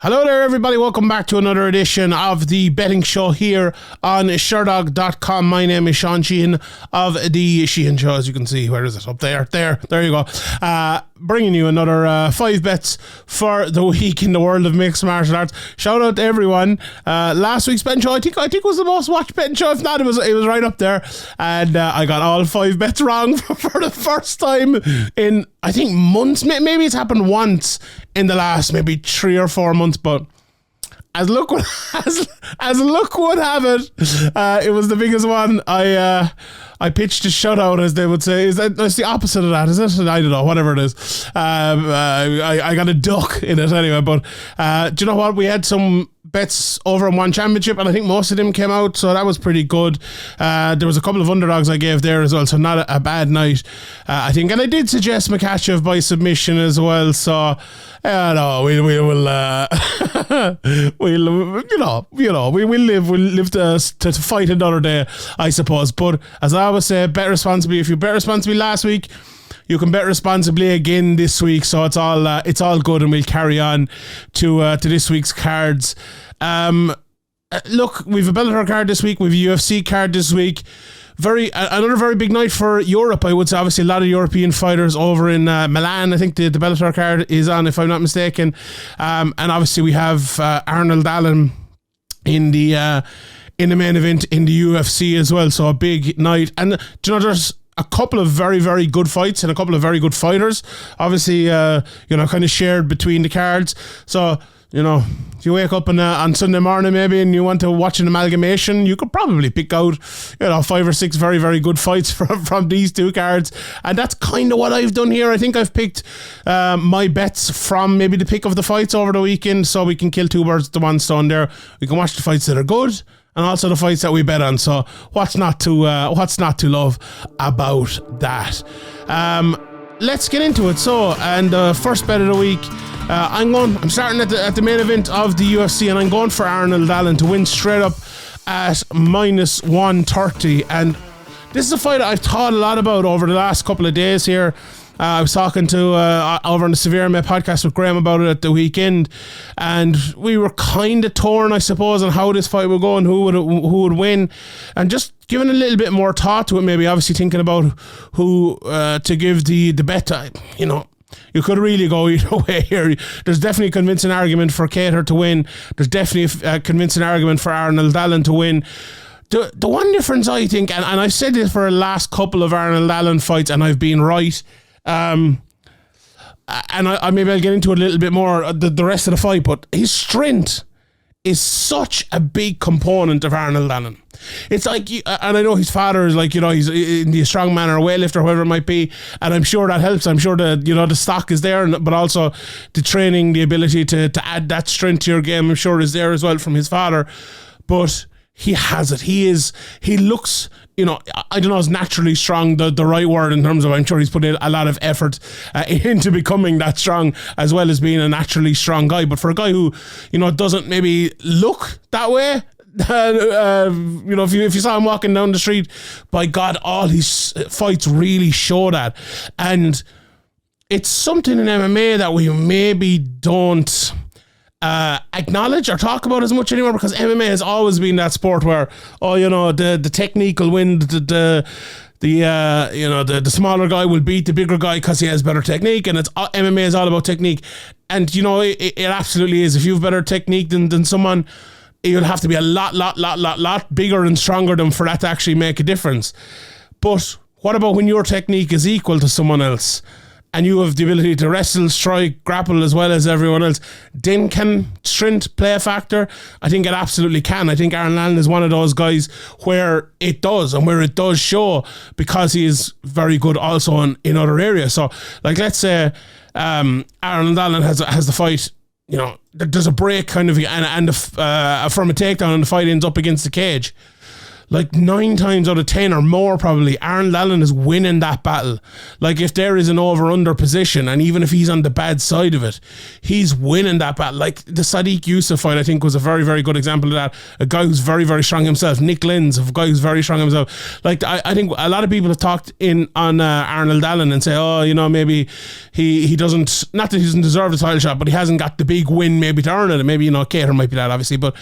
Hello there, everybody. Welcome back to another edition of the betting show here on Sherdog.com. My name is Sheehan of the Sheehan Show. As you can see, where is it? Up there. There you go. Bringing you another 5 bets for the week in the world of mixed martial arts. Shout out to everyone. Last week's betting show, I think was the most watched betting show. If not, it was right up there. And I got all 5 bets wrong for the first time in, I think, months. Maybe it's happened once in the last maybe 3 or 4 months, but as luck would have it, it was the biggest one. I pitched a shutout, as they would say. That's the opposite of that, is it? I don't know, whatever it is. I got a duck in it anyway, but do you know what? We had some bets over in One Championship, and I think most of them came out, so that was pretty good. There was a couple of underdogs I gave there as well, so not a bad night, I think. And I did suggest Makachev by submission as well, so no, we'll live to fight another day, I suppose. But as I always say, bet responsibly. If you bet responsibly last week, you can bet responsibly again this week. So it's all good, and we'll carry on to this week's cards. Look, we've a Bellator card this week. We've a UFC card this week. Another very big night for Europe, I would say. Obviously, a lot of European fighters over in Milan. I think the Bellator card is on, if I'm not mistaken. And obviously, we have Arnold Allen in the main event in the UFC as well. So a big night. And do you know, there's a couple of very, very good fights and a couple of very good fighters. Obviously, kind of shared between the cards. So, if you wake up on Sunday morning maybe and you want to watch an amalgamation, you could probably pick out 5 or 6 very, very good fights from these two cards. And that's kind of what I've done here. I think I've picked my bets from maybe the pick of the fights over the weekend, so we can kill 2 birds with one stone there. We can watch the fights that are good and also the fights that we bet on. So what's not to love about that? Let's get into it. So, and first bet of the week, I'm starting at the main event of the UFC, and I'm going for Arnold Allen to win straight up at minus 130. And this is a fight I've thought a lot about over the last couple of days here. I was talking to over on the Severe Met podcast with Graham about it at the weekend, and we were kind of torn, I suppose, on how this fight would go and who would win, and just giving a little bit more thought to it. Maybe obviously thinking about who to give the bet to. You could really go either way here. There's definitely a convincing argument for Kattar to win. There's definitely a convincing argument for Arnold Allen to win. The one difference, I think, and I've said this for the last couple of Arnold Allen fights, and I've been right. And I maybe I'll get into it a little bit more the rest of the fight, but his strength is such a big component of Arnold Allen. It's like, and I know his father is like, he's in the strongman or weightlifter, whoever it might be, and I'm sure that helps. I'm sure that, the stock is there, but also the training, the ability to add that strength to your game, I'm sure is there as well from his father. But he has it. He looks, I don't know, is naturally strong the right word in terms of, I'm sure he's put in a lot of effort into becoming that strong, as well as being a naturally strong guy. But for a guy who, doesn't maybe look that way, if you saw him walking down the street, by God, all his fights really show that. And it's something in MMA that we maybe don't acknowledge or talk about as much anymore, because MMA has always been that sport where, the technique will win, the smaller guy will beat the bigger guy because he has better technique, and MMA is all about technique. And it absolutely is. If you have better technique than someone, you'll have to be a lot bigger and stronger than for that to actually make a difference. But what about when your technique is equal to someone else, and you have the ability to wrestle, strike, grapple as well as everyone else? Then can strength play a factor? I think it absolutely can. I think Arnold Allen is one of those guys where it does, and where it does show, because he is very good also in other areas. So, like, let's say Arnold Allen has the fight, there's a break kind of, and from a takedown, and the fight ends up against the cage. like 9 times out of 10 or more probably, Arnold Allen is winning that battle. Like if there is an over-under position, and even if he's on the bad side of it, he's winning that battle. Like the Sadiq Youssef fight, I think, was a very, very good example of that. A guy who's very, very strong himself. Nick Lynn's a guy who's very strong himself. Like I think a lot of people have talked on Arnold Allen and say, oh, you know, maybe he doesn't, not that he doesn't deserve the title shot, but he hasn't got the big win maybe to earn it. And maybe, you know, Kattar might be that, obviously, but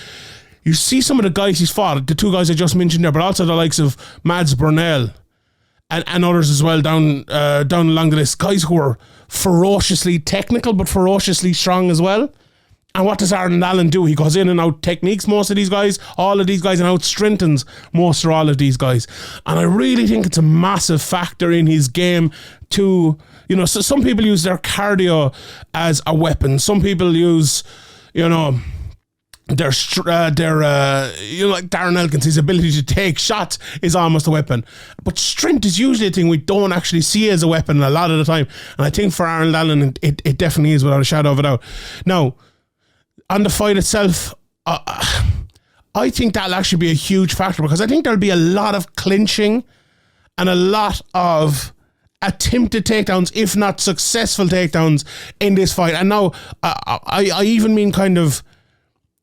you see some of the guys he's fought, the 2 guys I just mentioned there, but also the likes of Mads Burnell and others as well down along the list. Guys who are ferociously technical but ferociously strong as well. And what does Arnold Allen do? He goes in and out techniques most of these guys, all of these guys, and out strengthens most or all of these guys. And I really think it's a massive factor in his game to, you know, so some people use their cardio as a weapon. Some people use, you know, their you know, like Darren Elkins, his ability to take shots is almost a weapon. But strength is usually a thing we don't actually see as a weapon a lot of the time. And I think for Arnold Allen, it definitely is, without a shadow of a doubt. Now, on the fight itself, I think that'll actually be a huge factor, because I think there'll be a lot of clinching and a lot of attempted takedowns, if not successful takedowns, in this fight. And now, I even mean kind of,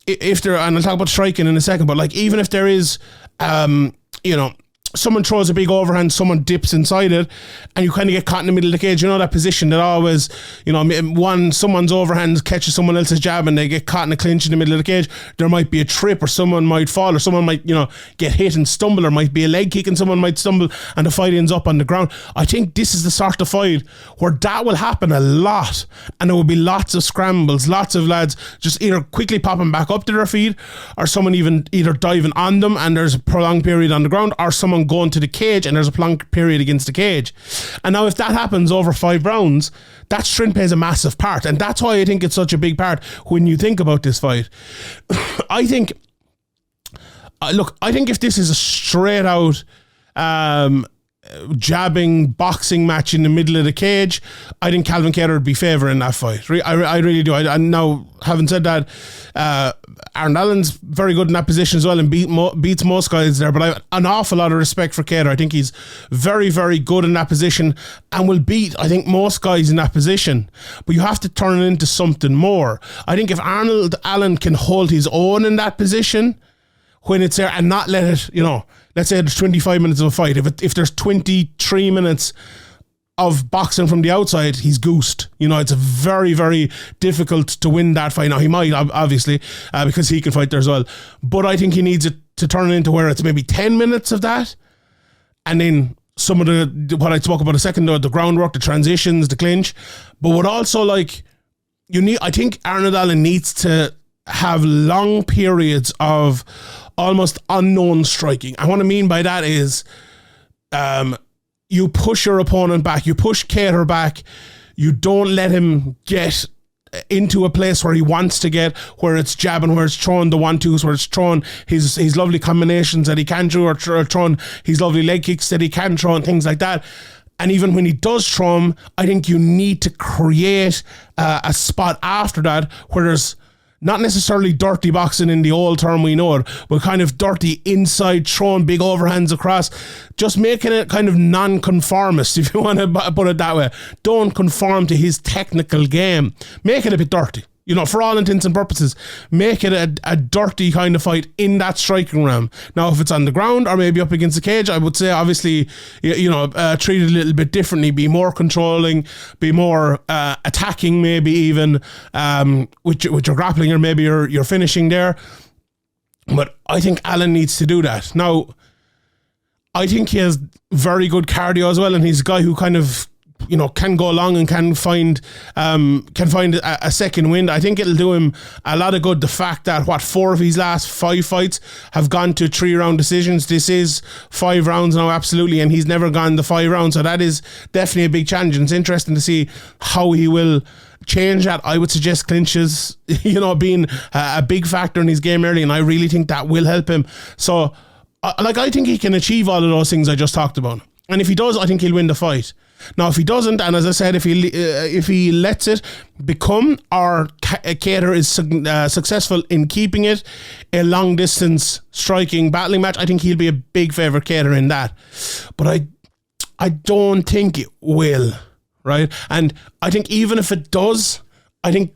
if there, and I'll talk about striking in a second, but like even if there is, you know, someone throws a big overhand, someone dips inside it, and you kind of get caught in the middle of the cage. You know that position that always, you know, someone's overhand catches someone else's jab and they get caught in a clinch in the middle of the cage. There might be a trip, or someone might fall, or someone might, you know, get hit and stumble, or might be a leg kick and someone might stumble and the fight ends up on the ground. I think this is the sort of fight where that will happen a lot, and there will be lots of scrambles, lots of lads just either quickly popping back up to their feet, or someone even either diving on them and there's a prolonged period on the ground, or someone going to the cage and there's a prolonged period against the cage. And now if that happens over 5 rounds, that strength plays a massive part, and that's why I think it's such a big part when you think about this fight. I think if this is a straight out jabbing boxing match in the middle of the cage, I think Calvin Kattar would be favouring that fight. I really do. And now, having said that, Arnold Allen's very good in that position as well and beats most guys there, but I have an awful lot of respect for Kattar. I think he's very, very good in that position and will beat, I think, most guys in that position. But you have to turn it into something more. I think if Arnold Allen can hold his own in that position when it's there and not let it, you know, let's say there's 25 minutes of a fight. If there's 23 minutes of boxing from the outside, he's goosed. You know, it's very, very difficult to win that fight. Now, he might, obviously, because he can fight there as well. But I think he needs it to turn it into where it's maybe 10 minutes of that. And then some of what I spoke about a second ago, the groundwork, the transitions, the clinch. But what also, like, I think Arnold Allen needs to have long periods of almost unknown striking. And what I mean by that is, you push your opponent back, you push Kattar back, you don't let him get into a place where he wants to get, where it's jabbing, where it's throwing the 1-2s, where it's throwing his lovely combinations that he can throw, or throwing his lovely leg kicks that he can throw and things like that. And even when he does throw them, I think you need to create a spot after that where there's not necessarily dirty boxing in the old term we know it, but kind of dirty inside, throwing big overhands across, just making it kind of non-conformist, if you want to put it that way. Don't conform to his technical game. Make it a bit dirty. You know, for all intents and purposes, make it a dirty kind of fight in that striking realm. Now, if it's on the ground or maybe up against the cage, I would say, obviously, treat it a little bit differently, be more controlling, be more attacking, maybe even with your grappling or maybe your finishing there. But I think Allen needs to do that. Now, I think he has very good cardio as well, and he's a guy who kind of, you know, can go along and can find a second wind. I think it'll do him a lot of good, the fact that 4 of his last 5 fights have gone to 3-round decisions. This is 5 rounds now, absolutely, and he's never gone the 5 rounds, so that is definitely a big challenge, and it's interesting to see how he will change that. I would suggest clinches, you know, being a big factor in his game early, and I really think that will help him. So, I think he can achieve all of those things I just talked about, and if he does, I think he'll win the fight. Now, if he doesn't, and as I said, if he lets it become, or Kattar is successful in keeping it a long distance striking battling match, I think he'll be a big favourite, Kattar, in that. But I don't think it will, right? And I think even if it does, I think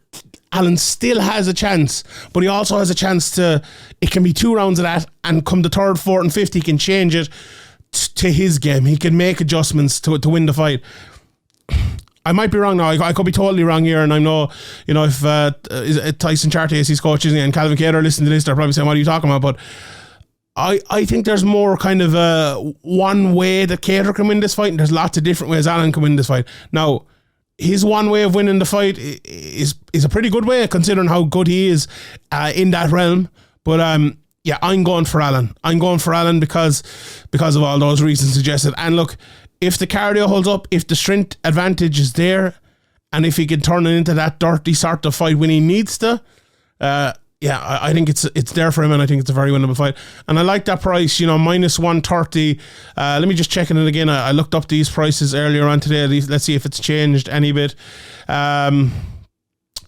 Allen still has a chance, but he also has a chance to, it can be 2 rounds of that, and come the 3rd, 4th and 5th, he can change it to his game. He can make adjustments to win the fight. I might be wrong now. I could be totally wrong here, and I know, if Tyson Chartier's coach and Calvin Kattar listen to this, they're probably saying, what are you talking about? But I think there's more kind of one way that Kattar can win this fight, and there's lots of different ways Allen can win this fight. Now, his one way of winning the fight is a pretty good way, considering how good he is in that realm. But yeah, I'm going for Allen. I'm going for Allen because of all those reasons suggested. And look, if the cardio holds up, if the strength advantage is there, and if he can turn it into that dirty sort of fight when he needs to, yeah, I think it's there for him, and I think it's a very winnable fight. And I like that price, minus 130. Let me just check it again. I looked up these prices earlier on today. Let's see if it's changed any bit.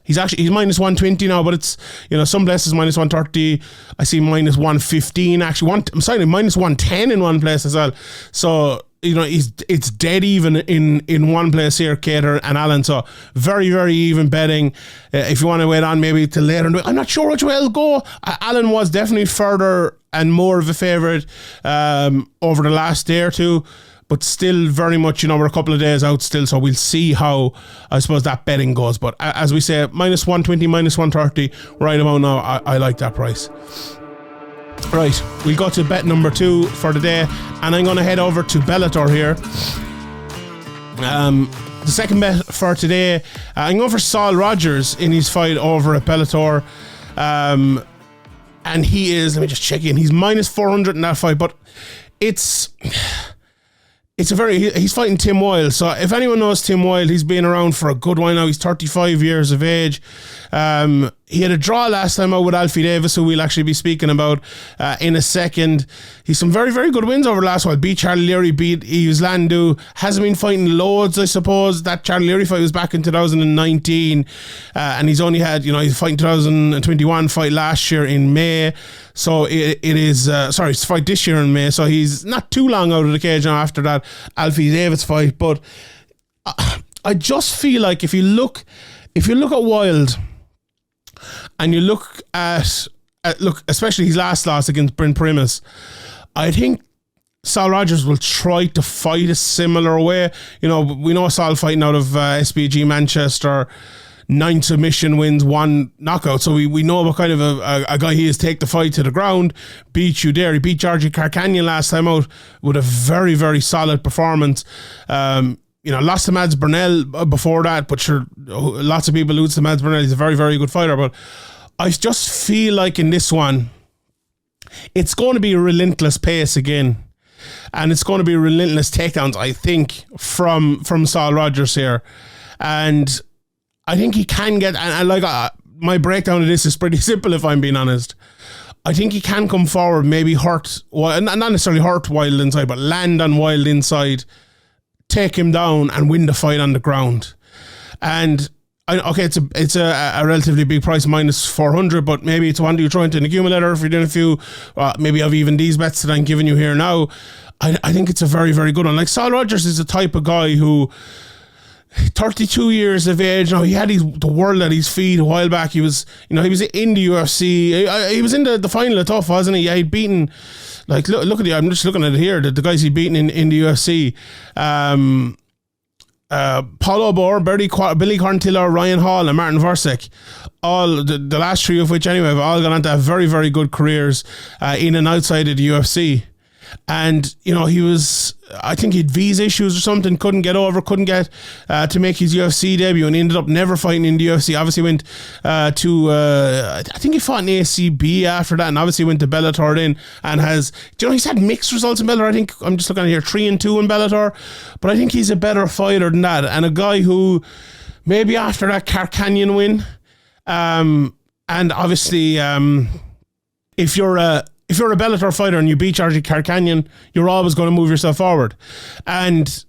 He's minus 120 now, but it's, some places minus 130. I see minus 115 actually. I'm sorry, minus 110 in one place as well. So, it's dead even in one place here, Kattar and Allen. So very, very even betting. If you want to wait on maybe till later, I'm not sure which way it'll go. Allen was definitely further and more of a favourite over the last day or two, but still very much, we're a couple of days out still, so we'll see how, I suppose, that betting goes. But as we say, minus 120, minus 130, right about now, I like that price. Right, we'll go to bet number 2 for the day, and I'm going to head over to Bellator here. The second bet for today, I'm going for Saul Rogers in his fight over at Bellator. And he is, let me just check in, he's minus 400 in that fight, but he's fighting Tim Wilde. So if anyone knows Tim Wilde, he's been around for a good while now. He's 35 years of age. He had a draw last time out with Alfie Davis, who we'll actually be speaking about in a second. He's some very, very good wins over the last while. Beat Charlie Leary, beat Yves Landu. Hasn't been fighting loads, I suppose. That Charlie Leary fight was back in 2019. And he's only had, he's fighting 2021 fight last year in May. So it is, it's fight this year in May. So he's not too long out of the cage now after that Alfie Davis fight. But I just feel like if you look at Wilde, and you look at especially his last loss against Bryn Primus, I think Saul Rogers will try to fight a similar way. We know Saul fighting out of SBG Manchester, 9 submission wins, 1 knockout. So we know what kind of a guy he is. Take the fight to the ground, beat you there. He beat Georgie Carcanyon last time out with a very, very solid performance. Lost to Mads Burnell before that, but sure, lots of people lose to Mads Burnell. He's a very, very good fighter, but I just feel like in this one, it's going to be a relentless pace again, and it's going to be relentless takedowns, I think, from Saul Rogers here, and I think he can get, and my breakdown of this is pretty simple if I'm being honest. I think he can come forward, maybe hurt, well, not necessarily hurt Wilde inside, but land on Wilde inside, take him down and win the fight on the ground. And it's a relatively big price, minus 400, but maybe it's one that you throw into an accumulator if you're doing a few, maybe of even these bets that I'm giving you here now. I think it's a very, very good one. Like, Saul Rogers is the type of guy who, 32 years of age now, he had the world at his feet a while back. He was in the UFC. He was in the final of Tough, wasn't he? Yeah, he'd beaten, like, look at I'm just looking at it here, the guys he'd beaten in the UFC. Paulo Bor, Billy Corntillo, Ryan Hall and Martin Versick, all the last 3 of which anyway have all gone on to have very, very good careers in and outside of the UFC. And he was, I think he had visa issues or something, couldn't get to make his UFC debut, and he ended up never fighting in the UFC. Obviously went to I think he fought in ACB after that, and obviously went to Bellator then, and has, he's had mixed results in Bellator. I think, I'm just looking at here, 3-2 in Bellator, but I think he's a better fighter than that, and a guy who maybe after that Carcanyon win, and obviously if you're a Bellator fighter and you beat Georgie Carcanyon, you're always going to move yourself forward. And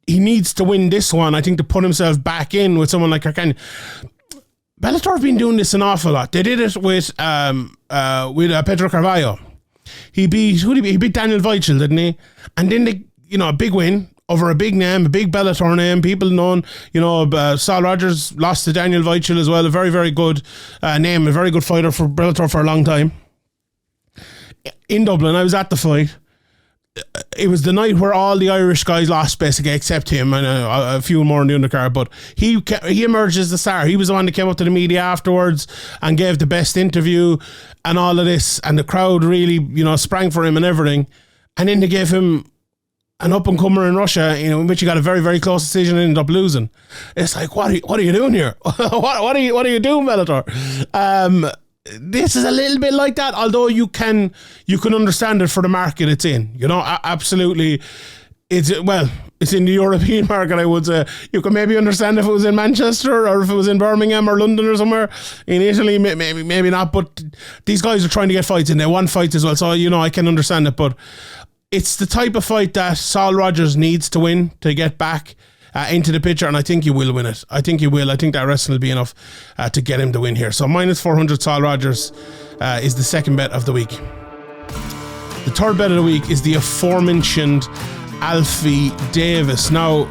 he needs to win this one, I think, to put himself back in with someone like Arkan. Bellator have been doing this an awful lot. They did it with Pedro Carvalho. He beat Daniel Weichel, didn't he? And then they, a big win over a big name, a big Bellator name, people known. Saul Rogers lost to Daniel Weichel as well. A very, very good name, a very good fighter for Bellator for a long time. In Dublin, I was at the fight. It was the night where all the Irish guys lost, basically, except him and a few more in the undercard. But he emerged as the star. He was the one that came up to the media afterwards and gave the best interview and all of this. And the crowd really, sprang for him and everything. And then they gave him an up-and-comer in Russia, in which he got a very, very close decision and ended up losing. It's like, what are you doing here? what are you doing, Bellator? This is a little bit like that, although you can understand it for the market it's in. Absolutely. It's in the European market, I would say. You can maybe understand if it was in Manchester or if it was in Birmingham or London or somewhere. In Italy, maybe not, but these guys are trying to get fights and they want fights as well. So, I can understand it, but it's the type of fight that Saul Rogers needs to win to get back into the picture, and I think he will win it. I think he will. I think that wrestling will be enough to get him to win here. So minus 400 Saul Rogers is the second bet of the week. The third bet of the week is the aforementioned Alfie Davis. Now,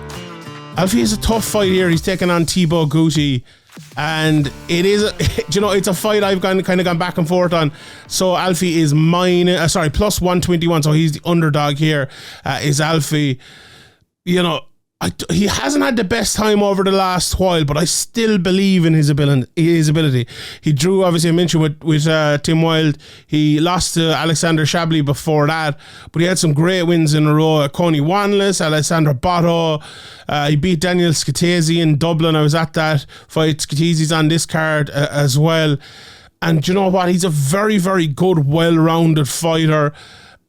Alfie is a tough fight here. He's taking on Thibault Gouti, and it is, it's a fight I've kind of gone back and forth on. So Alfie is plus 121. So he's the underdog here. Is Alfie? He hasn't had the best time over the last while, but I still believe in his ability. He drew, obviously, I mentioned with Tim Wilde. He lost to Alexander Shabley before that, but he had some great wins in a row. Coney Wanless, Alessandro Botto. He beat Daniel Scatesi in Dublin. I was at that fight. Scatesi's on this card as well. And you know what? He's a very, very good, well-rounded fighter.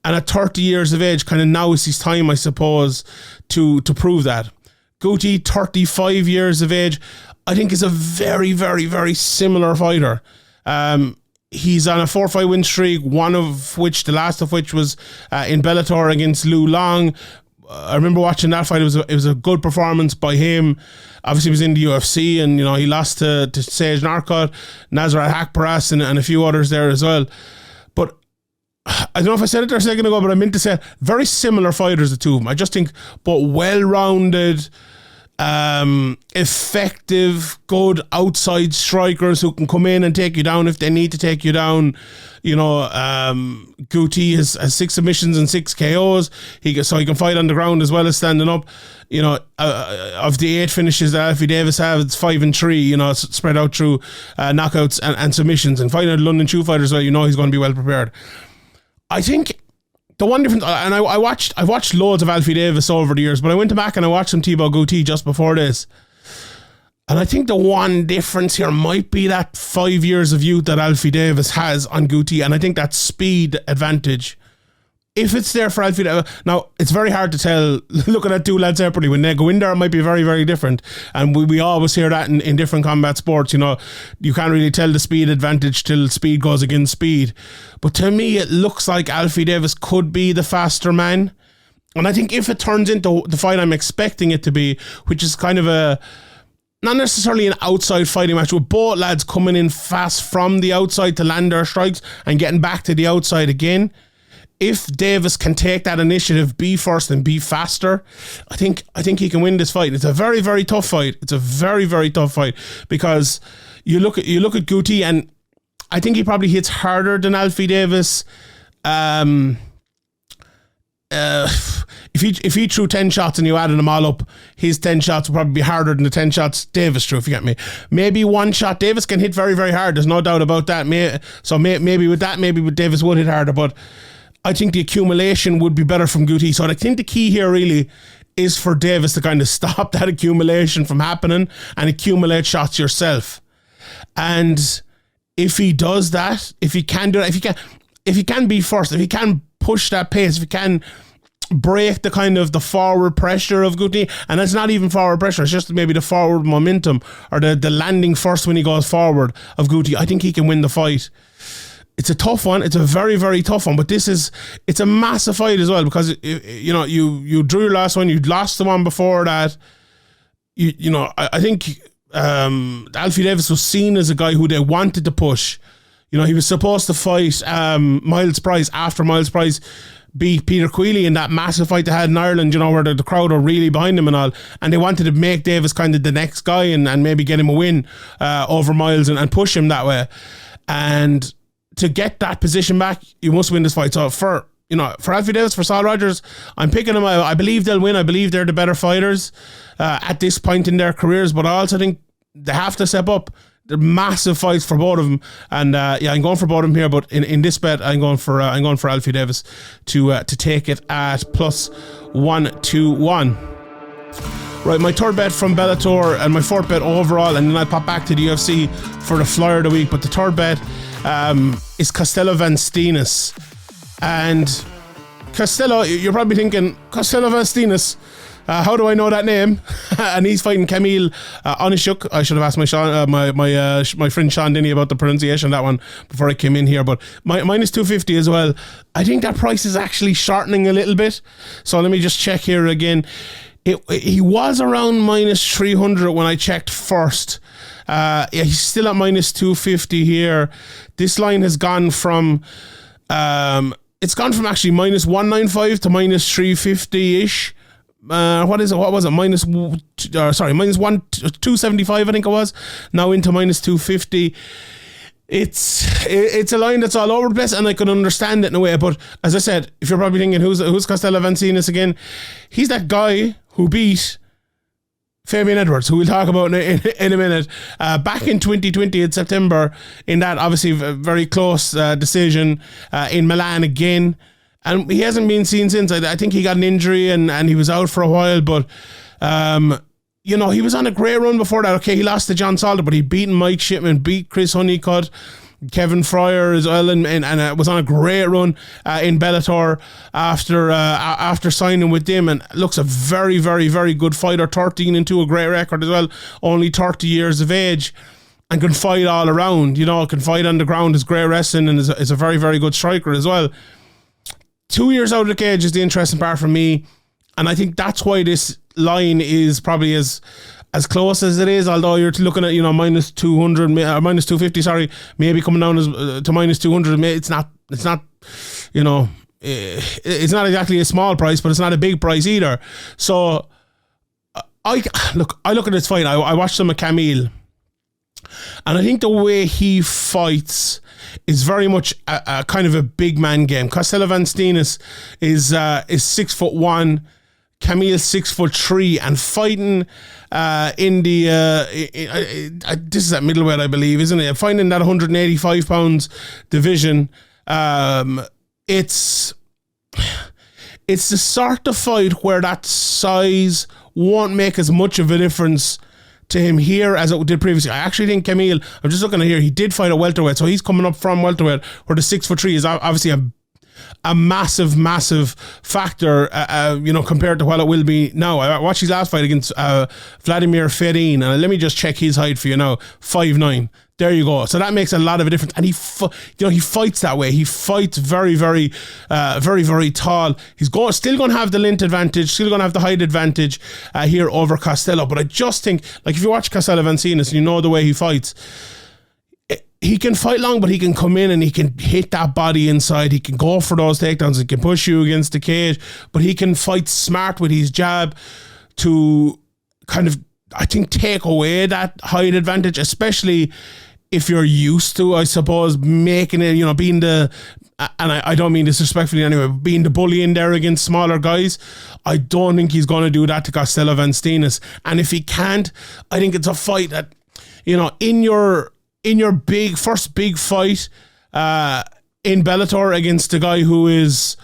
And at 30 years of age, kind of now is his time, I suppose, to prove that. Gouti, 35 years of age, I think is a very, very, very similar fighter. He's on a 4-5 win streak, the last of which was in Bellator against Liu Long. I remember watching that fight. It was a good performance by him. Obviously, he was in the UFC, and he lost to Sage Narkot, Nazrat Hakparas, and a few others there as well. But I don't know if I said it there a second ago, but I meant to say very similar fighters, the two of them. I just think both well-rounded, effective, good outside strikers who can come in and take you down if they need to take you down. Gouti has 6 submissions and 6 KOs. He can fight on the ground as well as standing up. Of the 8 finishes that Alfie Davis has, it's 5 and 3. Spread out through knockouts and submissions. And fighting a London Chew fighter as well, he's going to be well prepared. I think the one difference, and I've watched loads of Alfie Davis over the years, but I went back and I watched some Thibault Gouti just before this. And I think the one difference here might be that 5 years of youth that Alfie Davis has on Gouti, and I think that speed advantage, if it's there for Alfie Davis. Now, it's very hard to tell, looking at two lads separately. When they go in there, it might be very, very different. And we always hear that in different combat sports. You can't really tell the speed advantage till speed goes against speed. But to me, it looks like Alfie Davis could be the faster man. And I think if it turns into the fight I'm expecting it to be, which is kind of not necessarily an outside fighting match, with both lads coming in fast from the outside to land their strikes and getting back to the outside again. If Davis can take that initiative, be first and be faster, I think he can win this fight. It's a very, very tough fight. It's a very, very tough fight because you look at Gouti, and I think he probably hits harder than Alfie Davis. If he threw 10 shots and you added them all up, his 10 shots would probably be harder than the 10 shots Davis threw, if you get me. Maybe one shot. Davis can hit very, very hard. There's no doubt about that. Maybe with that, Davis would hit harder, but I think the accumulation would be better from Gouti. So I think the key here really is for Davis to kind of stop that accumulation from happening and accumulate shots yourself. And if he does that, if he can do that, if he can be first, if he can push that pace, if he can break the kind of the forward pressure of Gouti, and it's not even forward pressure, it's just maybe the forward momentum or the landing first when he goes forward of Gouti, I think he can win the fight. it's a tough one. It's a very, very tough one. But it's a massive fight as well, because you drew your last one. You'd lost the one before that. I think Alfie Davis was seen as a guy who they wanted to push. He was supposed to fight Miles Price after Miles Price beat Peter Queally in that massive fight they had in Ireland, where the crowd were really behind him and all, and they wanted to make Davis kind of the next guy and maybe get him a win over Miles and push him that way. And to get that position back, you must win this fight. So for Alfie Davis, for Saul Rogers, I'm picking them. I believe they'll win. I believe they're the better fighters at this point in their careers, but I also think they have to step up. They're massive fights for both of them, and I'm going for both of them here. But in this bet, I'm going for Alfie Davis to take it at +121. Right, my third bet from Bellator and my fourth bet overall, and then I'll pop back to the UFC for the flyer of the week. But the third bet is Costello van Steenis, and Costello. You're probably thinking, Costello van Steenis. How do I know that name? And he's fighting Kamil Oniszczuk. I should have asked my friend Sean Denny about the pronunciation of that one before I came in here. But minus 250 as well. I think that price is actually shortening a little bit. So let me just check here again. He was around minus 300 when I checked first. He's still at minus 250 here. This line has gone from it's gone from actually minus 195 to minus 350-ish. What was it? Minus 275, I think it was. Now into minus 250. It's a line that's all over the place, and I can understand it in a way. But as I said, if you're probably thinking, who's Costello van Steenis again? He's that guy who beat Fabian Edwards, who we'll talk about in a minute, back in 2020 in September, in that obviously very close decision in Milan again. And he hasn't been seen since. I think he got an injury and he was out for a while. But, he was on a great run before that. Okay, he lost to John Salter, but he beat Mike Shipman, beat Chris Honeycutt, Kevin Fryer as well, and was on a great run in Bellator after signing with them. And looks a very, very, very good fighter. 13-2, a great record as well. Only 30 years of age. And can fight all around. Can fight on the ground. Is great wrestling and is a very, very good striker as well. 2 years out of the cage is the interesting part for me, and I think that's why this line is probably as close as it is. Although you're looking at minus 200, minus 250, sorry, maybe coming down to minus 200. It's not it's not exactly a small price, but it's not a big price either. So I look at this fight. I watched some of Kamil, and I think the way he fights is very much a kind of a big man game. Costello van Steenis is 6'1", Kamil 6'3", and fighting in the this is at middleweight, I believe, isn't it? Fighting in that 185 pounds division. It's the sort of fight where that size won't make as much of a difference to him here as it did previously. I actually think Kamil, I'm just looking at here, he did fight at welterweight, so he's coming up from welterweight, where the 6'3" is obviously a massive factor, compared to what it will be now. I watched his last fight against Vladimir Ferin, and let me just check his height for you now, 5'9". There you go. So that makes a lot of a difference. And he fights that way. He fights very, very, very, very tall. He's still going to have the length advantage, still going to have the height advantage here over Costello. But I just think, like, if you watch Costello van Steenis and you know the way he fights, he can fight long, but he can come in and he can hit that body inside. He can go for those takedowns. He can push you against the cage, but he can fight smart with his jab to kind of, I think, take away that height advantage, especially if you're used to, I suppose, making it, being the, and I don't mean disrespectfully anyway, but being the bully in there against smaller guys. I don't think he's going to do that to Costello van Steenis. And if he can't, I think it's a fight that, in your first big fight in Bellator against a guy who is,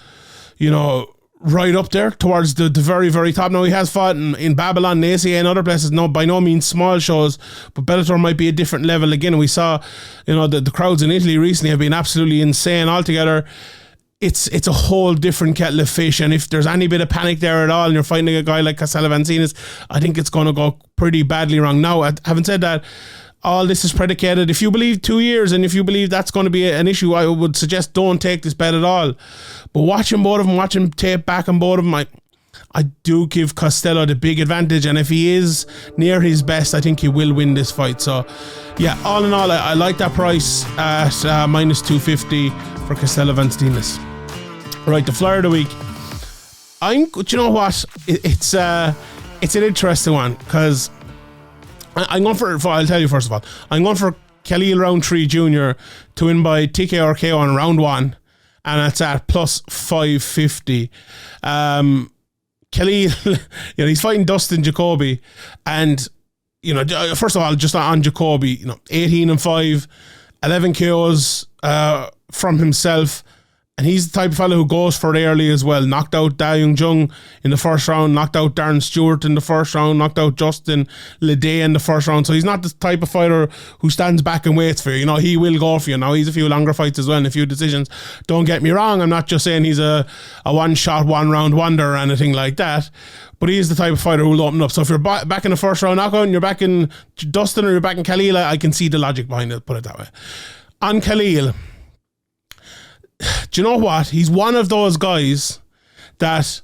right up there towards the very, very top. Now, he has fought in Babylon, ACA, and other places. No, by no means small shows, but Bellator might be a different level again. And we saw, the crowds in Italy recently have been absolutely insane altogether. It's a whole different kettle of fish, and if there's any bit of panic there at all and you're fighting a guy like Costello van Steenis, I think it's going to go pretty badly wrong. Now, having said that, all this is predicated. If you believe 2 years and if you believe that's going to be an issue, I would suggest don't take this bet at all. But watching both of them, watching tape back on both of them, I do give Costello the big advantage, and if he is near his best, I think he will win this fight. So yeah, all in all, I like that price at minus 250 for Costello van Steenis. Right, the flyer of the week. Do you know what? It's an interesting one, because I'm going for, I'll tell you first of all, I'm going for Khalil Rountree Jr. to win by TKO or KO on round 1, and it's at plus 550. Khalil, he's fighting Dustin Jacoby, and first of all, just on Jacoby, 18-5, 11 KOs from himself. And he's the type of fellow who goes for it early as well. Knocked out Da Young Jung in the first round, knocked out Darren Stewart in the first round, knocked out Justin Leday in the first round. So he's not the type of fighter who stands back and waits for you. He will go for you. Now, he's a few longer fights as well and a few decisions. Don't get me wrong. I'm not just saying he's a one-shot, one-round wonder or anything like that. But he is the type of fighter who will open up. So if you're back in the first round knockout and you're back in Dustin or you're back in Khalil, I can see the logic behind it, put it that way. On Khalil, do you know what? He's one of those guys that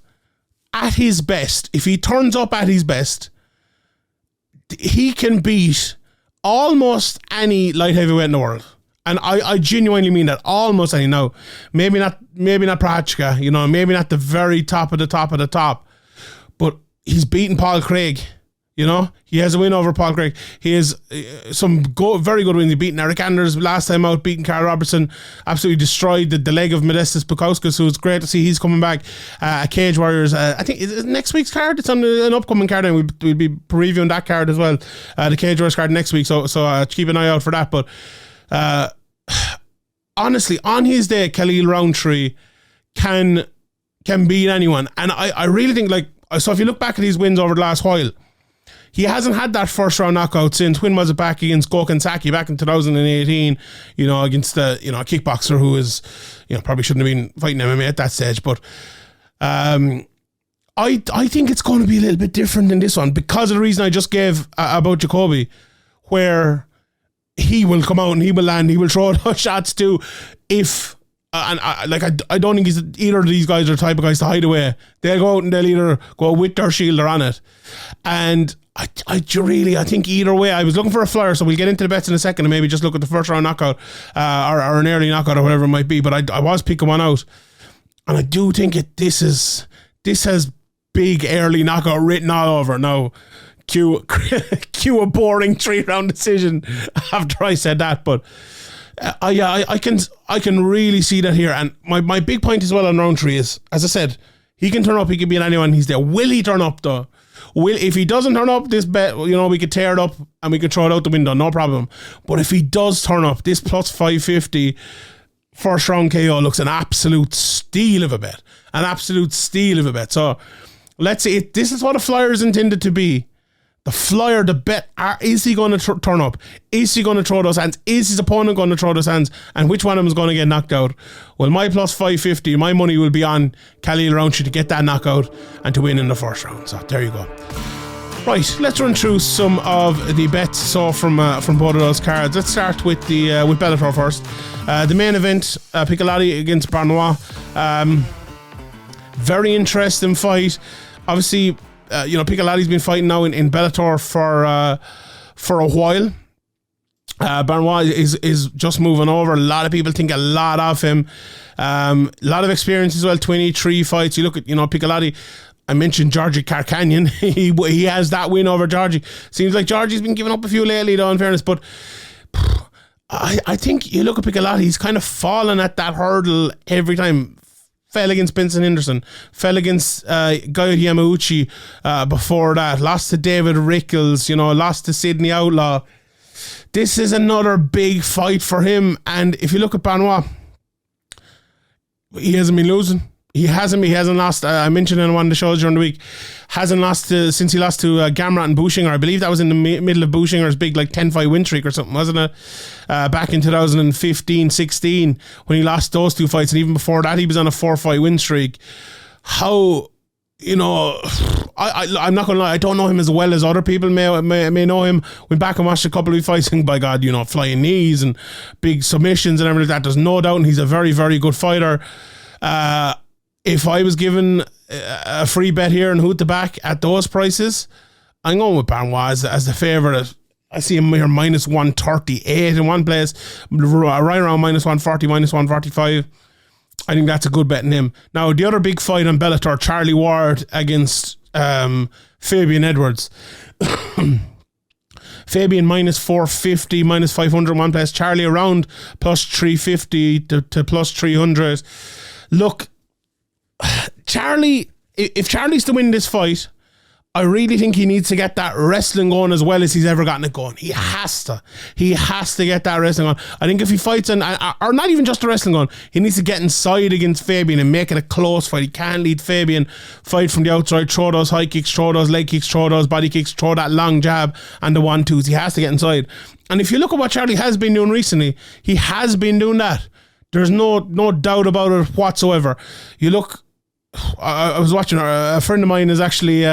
at his best, if he turns up at his best, he can beat almost any light heavyweight in the world. And I genuinely mean that, almost any. Now, maybe not Prochazka, maybe not the very top of the top, but he's beaten Paul Craig. He has a win over Paul Craig. He has some very good wins. He beaten Eric Anders last time out, beaten Carl Robertson, absolutely destroyed the leg of Modestas Bukauskas, so it's great to see he's coming back. Cage Warriors, I think is next week's card. It's on an upcoming card, and we'll be previewing that card as well. The Cage Warriors card next week, so keep an eye out for that. But honestly, on his day, Khalil Rountree can beat anyone, and I really think, so if you look back at his wins over the last while, he hasn't had that first round knockout since, when was it, back against Gokhan Saki back in 2018, against a kickboxer who is, probably shouldn't have been fighting MMA at that stage. But I think it's going to be a little bit different in this one, because of the reason I just gave about Jacoby, where he will come out and he will land, he will throw those shots too. I don't think either of these guys are the type of guys to hide away. They'll go out and they'll either go with their shield or on it. And I think either way, I was looking for a flyer, so we'll get into the bets in a second and maybe just look at the first round knockout or an early knockout or whatever it might be. But I was picking one out, and I do think this has big early knockout written all over. Now, cue a boring 3-round decision after I said that, but I can really see that here. And my big point as well on Rountree is, as I said, he can turn up, he can beat anyone. He's there. Will he turn up though? If he doesn't turn up, this bet, we could tear it up and we could throw it out the window, no problem. But if he does turn up, this plus 550 first round KO looks an absolute steal of a bet. So let's see, this is what a flyer is intended to be. The flyer, the bet, is he going to turn up? Is he going to throw those hands? Is his opponent going to throw those hands? And which one of them is going to get knocked out? Well, my plus 550, my money will be on Khalil Rountree to get that knockout and to win in the first round. So there you go. Right, let's run through some of the bets from both of those cards. Let's start with with Bellator first. The main event, Piccolotti against Barnaoui. Very interesting fight. Obviously, Piccolotti's been fighting now in Bellator for a while. Barnaoui is just moving over. A lot of people think a lot of him. A lot of experience as well. 23 fights. You look at Piccolotti. I mentioned Georgi Karkanyan. he has that win over Georgi. Seems like Georgi's been giving up a few lately, though, in fairness. But I think you look at Piccolotti. He's kind of fallen at that hurdle every time. Fell against Benson Henderson, fell against Guy Yamauchi before that, lost to David Rickles, lost to Sidney Outlaw. This is another big fight for him. And if you look at Barnaoui, he hasn't been losing. He hasn't lost. I mentioned in one of the shows during the week, hasn't lost since he lost to Gamrat and Bushinger. I believe that was in the middle of Bushinger's big 10-fight win streak or something, wasn't it? Back in 2015-16 when he lost those two fights, and even before that he was on a 4-fight win streak. How you know, I'm not going to lie, I don't know him as well as other people may know him. Went back and watched a couple of his fights, and by God, you know, flying knees and big submissions and everything like that. There's no doubt, and he's a very, very good fighter. If I was given a free bet here and who to back at those prices, I'm going with Barnaoui as the favourite. I see him here minus 138 in one place, right around minus 140, minus 145. I think that's a good bet in him. Now, the other big fight on Bellator, Charlie Ward against Fabian Edwards. Fabian minus 450, minus 500 in one place. Charlie around plus 350 to plus 300. Look, Charlie, if Charlie's to win this fight, I really think he needs to get that wrestling going as well as he's ever gotten it going. He has to get that wrestling on. I think if he fights, or not even just the wrestling on, he needs to get inside against Fabian and make it a close fight. He can't lead Fabian, fight from the outside, throw those high kicks, throw those leg kicks, throw those body kicks, throw that long jab and the 1-2s. He has to get inside. And if you look at what Charlie has been doing recently, he has been doing that. There's no doubt about it whatsoever. You look, I was watching, a friend of mine is actually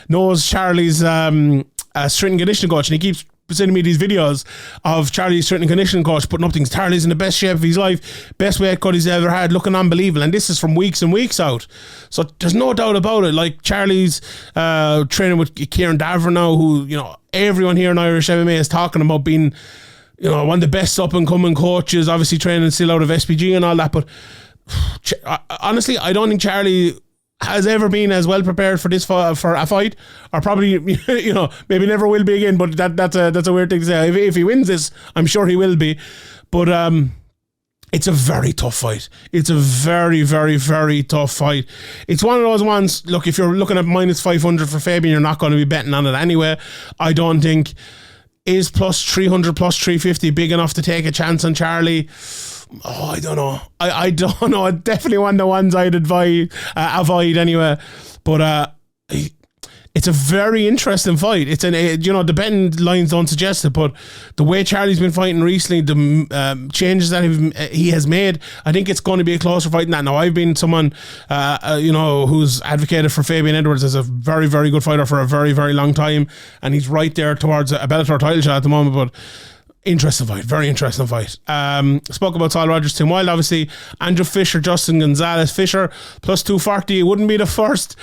knows Charlie's strength and conditioning coach, and he keeps sending me these videos of Charlie's strength and conditioning coach putting up things. Charlie's in the best shape of his life, best weight cut he's ever had, looking unbelievable, and this is from weeks and weeks out. So there's no doubt about it. Like, Charlie's training with Kieran Davern now, who, you know, everyone here in Irish MMA is talking about being, you know, one of the best up and coming coaches, obviously training still out of SPG and all that. But honestly, I don't think Charlie has ever been as well prepared for this for a fight, or probably, you know, maybe never will be again. But that's a weird thing to say. If he wins this, I'm sure he will be. But it's a very tough fight. It's a very, very, very tough fight. It's one of those ones. Look, if you're looking at minus 500 for Fabian, you're not going to be betting on it anyway. I don't think. Is plus 300, plus 350 big enough to take a chance on Charlie? Oh, I don't know. I don't know. Definitely one of the ones I'd avoid anyway. But it's a very interesting fight. It's you know, the betting lines don't suggest it, but the way Charlie's been fighting recently, the changes that he has made, I think it's going to be a closer fight than that. Now, I've been someone, you know, who's advocated for Fabian Edwards as a very, very good fighter for a very, very long time, and he's right there towards a Bellator title shot at the moment. But interesting fight, very interesting fight. Spoke about Saul Rogers, Tim Wilde, obviously. Andrew Fisher, Justin Gonzalez. Fisher plus 240. It wouldn't be the first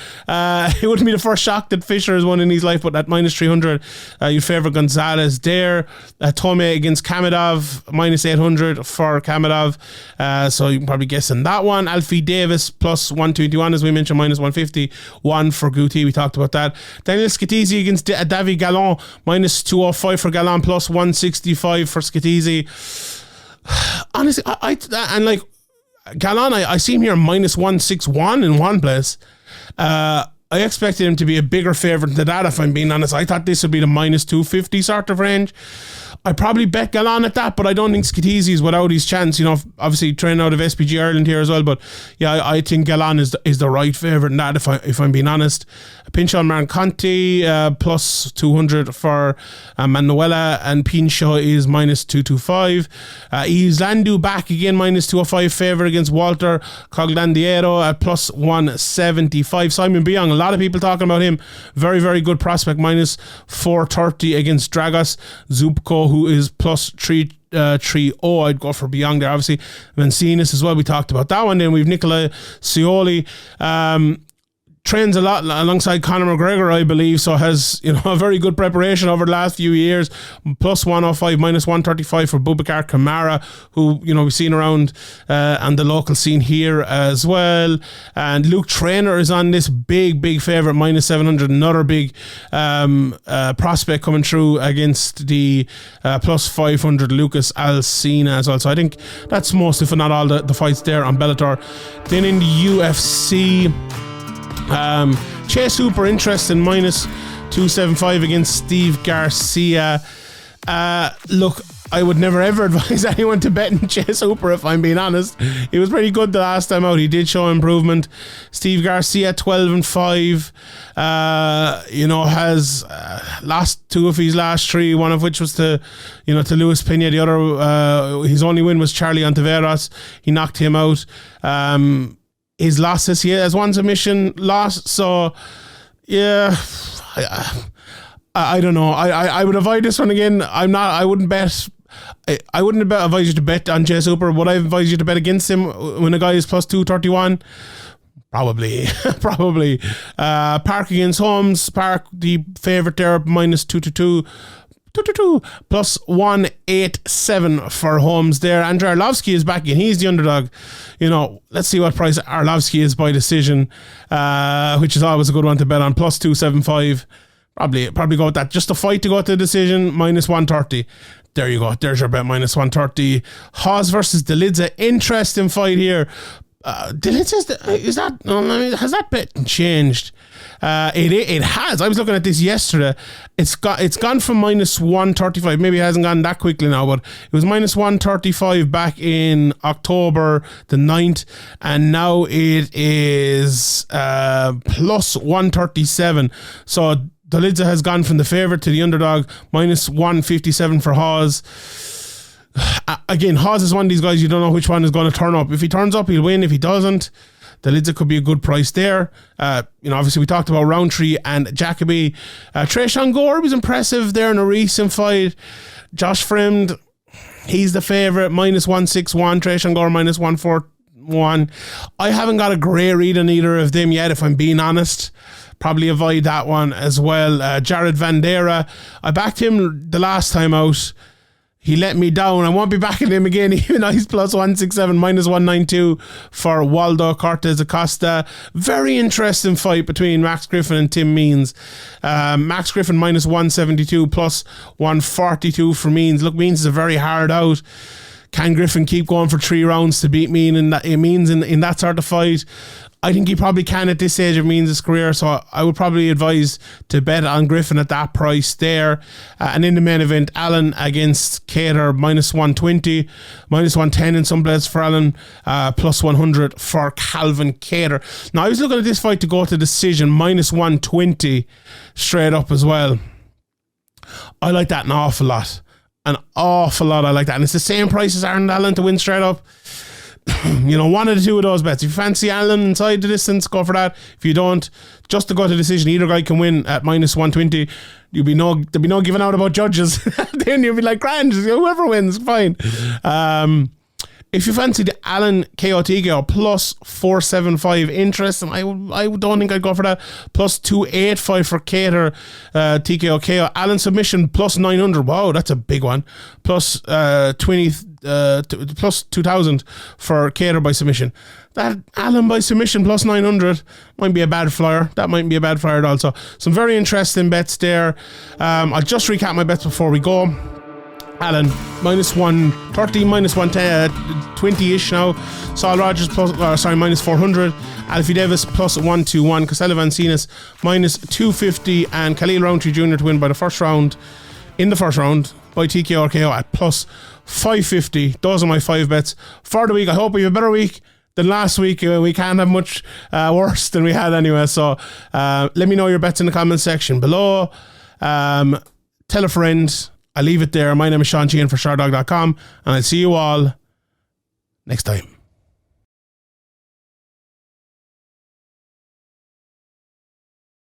shock that Fisher has won in his life, but at minus 300, you'd favour Gonzalez there. Tome against Kamidov, minus 800 for Kamidov. So you can probably guess in that one. Alfie Davis plus 121, as we mentioned, minus 150. One for Gouti, we talked about that. Daniel Scatizzi against David Gallon, minus 205 for Gallon, plus 165 for Scatizzi. Honestly, and like Gallon, I see him here minus 161 in one place. I expected him to be a bigger favourite than that, if I'm being honest. I thought this would be the minus 250 sort of range. I probably bet Gallon at that, but I don't think Scatizzi is without his chance. You know, obviously training out of SPG Ireland here as well. But yeah, I think Gallon is the right favourite in that, if I'm being honest. Pinchot Maranconti plus 200 for Manuela, and Pinchot is minus 225. Islandu back again, minus 205 favourite against Walter Coglandiero at plus 175. Simon Biong, a lot of people talking about him. Very, very good prospect, minus 430 against Dragos Zubko, who is plus 330. I'd go for Biong there, obviously. And then Steenis as well, we talked about that one. Then we've Nicola Scioli. Trains a lot alongside Conor McGregor, I believe, so has, you know, a very good preparation over the last few years. Plus 105, minus 135 for Boubacar Kamara, who, you know, we've seen around on the local scene here as well. And Luke Traynor is on this big favourite, minus 700. Another big prospect coming through against the plus 500 Lucas Alcina as well. So I think that's most, if not all, the fights there on Bellator. Then in the UFC, Chase Hooper, interesting, minus 275 against Steve Garcia. Look, I would never ever advise anyone to bet in Chase Hooper, if I'm being honest. He was pretty good the last time out. He did show improvement. Steve Garcia, 12-5. You know, has lost two of his last three, one of which was to Luis Pena. The other, his only win was Charlie Ontiveros. He knocked him out. his losses. He has one submission loss. So, yeah, I don't know. I would avoid this one again. I wouldn't bet. I wouldn't advise you to bet on Jay Super. Would I advise you to bet against him when a guy is plus 231? Probably. Park against Holmes. Park, the favourite there, minus 222. Plus 187 for Holmes there. Andrei Arlovsky is back in. He's the underdog. Let's see what price Arlovsky is by decision, which is always a good one to bet on. Plus 275. Probably go with that. Just a fight to go to the decision, minus 130. There you go. There's your bet, minus 130. Hawes versus Delidze. Interesting fight here. Delidze, has that bet changed? It has. I was looking at this yesterday. It's gone from minus 135. Maybe it hasn't gone that quickly now, but it was minus 135 back in October the 9th, and now it is plus 137. So Delidze has gone from the favourite to the underdog, minus 157 for Hawes. Again, Hawes is one of these guys you don't know which one is going to turn up. If he turns up, he'll win. If he doesn't, Delidze could be a good price there. Obviously we talked about Rountree and Jacoby. Tresean Gore was impressive there in a recent fight. Josh Fremd, he's the favourite, minus 161. Tresean Gore, minus 141. I haven't got a great read on either of them yet, if I'm being honest. Probably avoid that one as well. Jared Vandera, I backed him the last time out. He let me down. I won't be backing him again, even though he's plus 167, minus 192 for Waldo Cortez Acosta. Very interesting fight between Max Griffin and Tim Means. Max Griffin minus 172, plus 142 for Means. Look, Means is a very hard out. Can Griffin keep going for 3 rounds to beat Means in that sort of fight? I think he probably can at this stage of Means' career, so I would probably advise to bet on Griffin at that price there. And in the main event, Allen against Kattar, minus 120, minus 110 in some places for Allen, plus 100 for Calvin Kattar. Now, I was looking at this fight to go to decision, minus 120 straight up as well. I like that an awful lot. I like that. And it's the same price as Arnold Allen to win straight up. One of the two of those bets. If you fancy Allen inside the distance, go for that. If you don't, just to go to decision, either guy can win at minus 120. There'll be no giving out about judges. Then you'll be like, grand, whoever wins, fine. If you fancy the Allen KO TKO, plus 475 interest, and I don't think I'd go for that. Plus 285 for Kattar TKO KO. Allen submission, plus 900. Wow, that's a big one. Plus 2,000 for Kattar by submission. That Allen by submission plus 900 might be a bad flyer. That might be a bad flyer also. Some very interesting bets there. I'll just recap my bets before we go. Allen, minus 130, minus 120-ish now. Saul Rogers, minus 400. Alfie Davis, plus 121. Costello Van Steenis, minus 250. And Khalil Rountree Jr. to win by the first round, by TKO or KO at plus 550. Those are my 5 bets for the week. I hope we have a better week than last week. We can't have much worse than we had anyway. So let me know your bets in the comment section below. Tell a friend. I'll leave it there. My name is Sheehan for Sherdog.com, and I'll see you all next time.